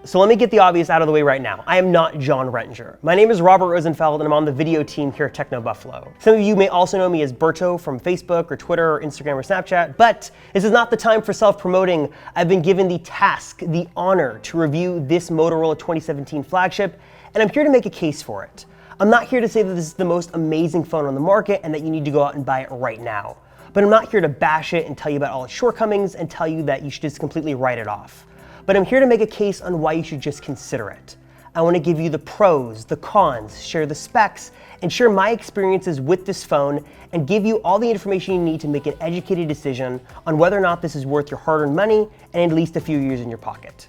So let me get the obvious out of the way right now. I am not John Rettinger. My name is Robert Rosenfeld, and I'm on the video team here at Techno Buffalo. Some of you may also know me as Berto from Facebook or Twitter or Instagram or Snapchat, but this is not the time for self-promoting. I've been given the task, the honor to review this Motorola 2017 flagship, and I'm here to make a case for it. I'm not here to say that this is the most amazing phone on the market and that you need to go out and buy it right now. But I'm not here to bash it and tell you about all its shortcomings and tell you that you should just completely write it off. But I'm here to make a case on why you should just consider it. I want to give you the pros, the cons, share the specs, and share my experiences with this phone and give you all the information you need to make an educated decision on whether or not this is worth your hard-earned money and at least a few years in your pocket.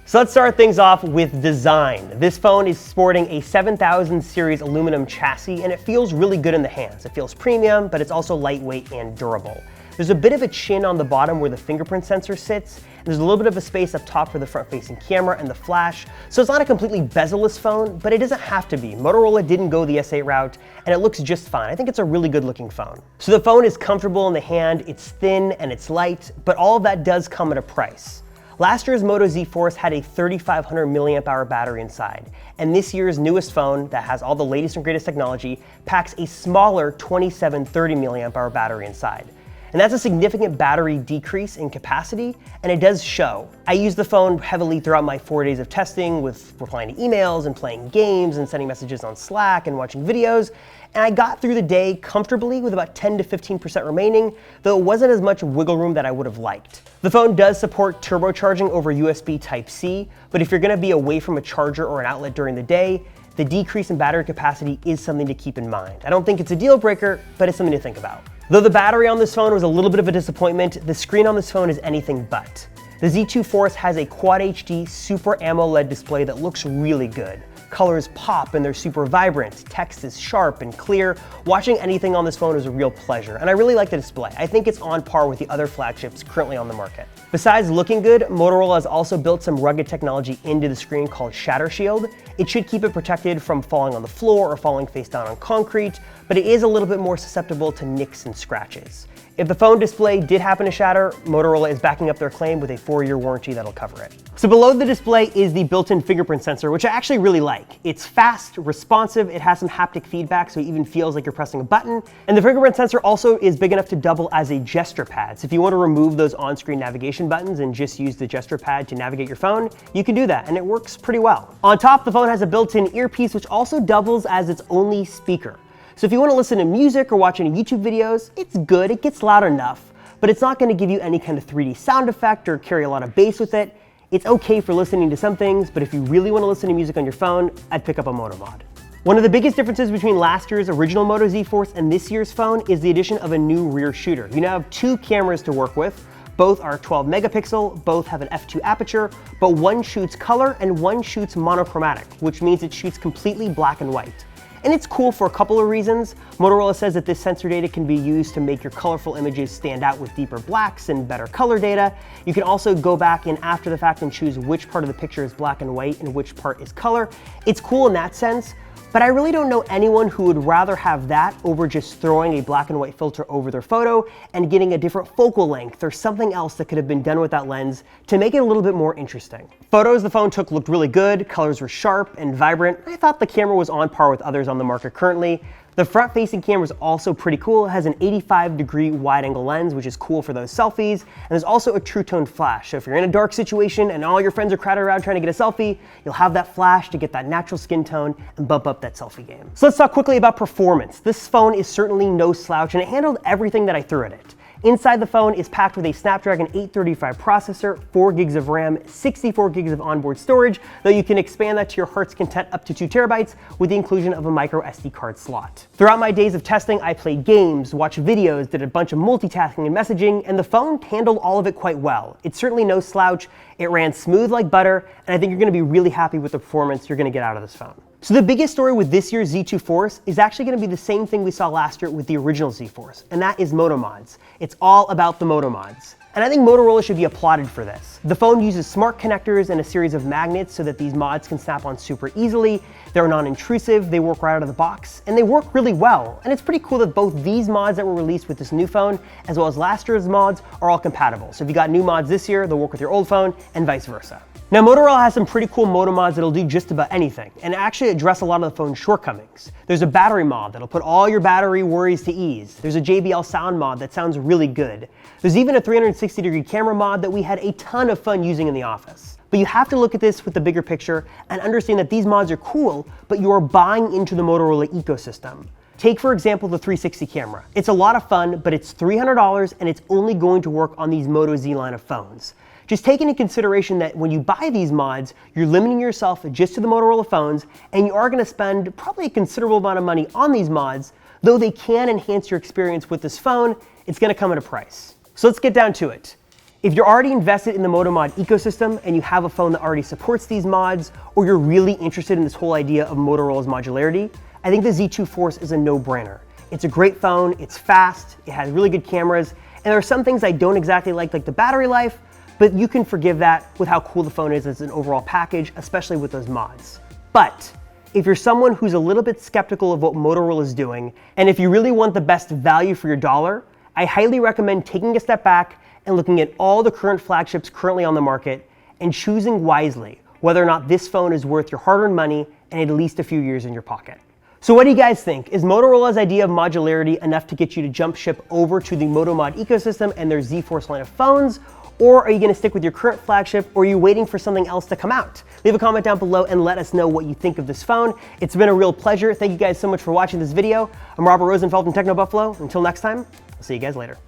So let's start things off with design. This phone is sporting a 7000 series aluminum chassis, and it feels really good in the hands. It feels premium, but it's also lightweight and durable. There's a bit of a chin on the bottom where the fingerprint sensor sits, and there's a little bit of a space up top for the front-facing camera and the flash, so it's not a completely bezel-less phone, but it doesn't have to be. Motorola didn't go the S8 route, and it looks just fine. I think it's a really good-looking phone. So the phone is comfortable in the hand, it's thin and it's light, but all of that does come at a price. Last year's Moto Z Force had a 3500 milliamp hour battery inside, and this year's newest phone that has all the latest and greatest technology packs a smaller 2730 milliamp hour battery inside. And that's a significant battery decrease in capacity, and it does show. I used the phone heavily throughout my 4 days of testing with replying to emails and playing games and sending messages on Slack and watching videos, and I got through the day comfortably with about 10 to 15% remaining, though it wasn't as much wiggle room that I would have liked. The phone does support turbocharging over USB Type-C, but if you're gonna be away from a charger or an outlet during the day, the decrease in battery capacity is something to keep in mind. I don't think it's a deal breaker, but it's something to think about. Though the battery on this phone was a little bit of a disappointment, the screen on this phone is anything but. The Z2 Force has a Quad HD Super AMOLED display that looks really good. Colors pop and they're super vibrant. Text is sharp and clear. Watching anything on this phone is a real pleasure, and I really like the display. I think it's on par with the other flagships currently on the market. Besides looking good, Motorola has also built some rugged technology into the screen called Shatter Shield. It should keep it protected from falling on the floor or falling face down on concrete, but it is a little bit more susceptible to nicks and scratches. If the phone display did happen to shatter, Motorola is backing up their claim with a 4-year warranty that'll cover it. So below the display is the built-in fingerprint sensor, which I actually really like. It's fast, responsive, it has some haptic feedback, so it even feels like you're pressing a button. And the fingerprint sensor also is big enough to double as a gesture pad. So if you want to remove those on-screen navigation buttons and just use the gesture pad to navigate your phone, you can do that, and it works pretty well. On top, the phone has a built-in earpiece, which also doubles as its only speaker. So if you want to listen to music or watch any YouTube videos, it's good, it gets loud enough, but it's not going to give you any kind of 3D sound effect or carry a lot of bass with it. It's okay for listening to some things, but if you really want to listen to music on your phone, I'd pick up a Moto Mod. One of the biggest differences between last year's original Moto Z Force and this year's phone is the addition of a new rear shooter. You now have 2 cameras to work with. Both are 12 megapixel, both have an f2 aperture, but one shoots color and one shoots monochromatic, which means it shoots completely black and white. And it's cool for a couple of reasons. Motorola says that this sensor data can be used to make your colorful images stand out with deeper blacks and better color data. You can also go back in after the fact and choose which part of the picture is black and white and which part is color. It's cool in that sense, but I really don't know anyone who would rather have that over just throwing a black and white filter over their photo and getting a different focal length or something else that could have been done with that lens to make it a little bit more interesting. Photos the phone took looked really good, colors were sharp and vibrant. I thought the camera was on par with others on the market currently. The front-facing camera is also pretty cool. It has an 85-degree wide-angle lens, which is cool for those selfies. And there's also a true-tone flash. So if you're in a dark situation and all your friends are crowded around trying to get a selfie, you'll have that flash to get that natural skin tone and bump up that selfie game. So let's talk quickly about performance. This phone is certainly no slouch, and it handled everything that I threw at it. Inside the phone is packed with a Snapdragon 835 processor, 4 gigs of RAM, 64 gigs of onboard storage, though you can expand that to your heart's content up to 2 terabytes with the inclusion of a micro SD card slot. Throughout my days of testing, I played games, watched videos, did a bunch of multitasking and messaging, and the phone handled all of it quite well. It's certainly no slouch, it ran smooth like butter, and I think you're going to be really happy with the performance you're going to get out of this phone. So the biggest story with this year's Z2 Force is actually going to be the same thing we saw last year with the original Z Force, and that is Moto Mods. It's all about the Moto Mods. And I think Motorola should be applauded for this. The phone uses smart connectors and a series of magnets so that these mods can snap on super easily. They're non-intrusive, they work right out of the box, and they work really well. And it's pretty cool that both these mods that were released with this new phone, as well as last year's mods, are all compatible. So if you got new mods this year, they'll work with your old phone, and vice versa. Now, Motorola has some pretty cool Moto mods that'll do just about anything, and actually address a lot of the phone's shortcomings. There's a battery mod that'll put all your battery worries to ease. There's a JBL sound mod that sounds really good. There's even a 360-degree camera mod that we had a ton of fun using in the office. But you have to look at this with the bigger picture and understand that these mods are cool, but you are buying into the Motorola ecosystem. Take, for example, the 360 camera. It's a lot of fun, but it's $300 and it's only going to work on these Moto Z line of phones. Just take into consideration that when you buy these mods, you're limiting yourself just to the Motorola phones, and you are going to spend probably a considerable amount of money on these mods. Though they can enhance your experience with this phone, it's going to come at a price. So let's get down to it. If you're already invested in the Moto mod ecosystem and you have a phone that already supports these mods, or you're really interested in this whole idea of Motorola's modularity, I think the Z2 Force is a no-brainer. It's a great phone, it's fast, it has really good cameras, and there are some things I don't exactly like the battery life, but you can forgive that with how cool the phone is as an overall package, especially with those mods. But if you're someone who's a little bit skeptical of what Motorola is doing, and if you really want the best value for your dollar, I highly recommend taking a step back and looking at all the current flagships currently on the market and choosing wisely whether or not this phone is worth your hard-earned money and at least a few years in your pocket. So what do you guys think? Is Motorola's idea of modularity enough to get you to jump ship over to the Moto mod ecosystem and their Z Force line of phones? Or are you going to stick with your current flagship, or are you waiting for something else to come out? Leave a comment down below and let us know what you think of this phone. It's been a real pleasure. Thank you guys so much for watching this video. I'm Robert Rosenfeld from Techno Buffalo. Until next time, I'll see you guys later.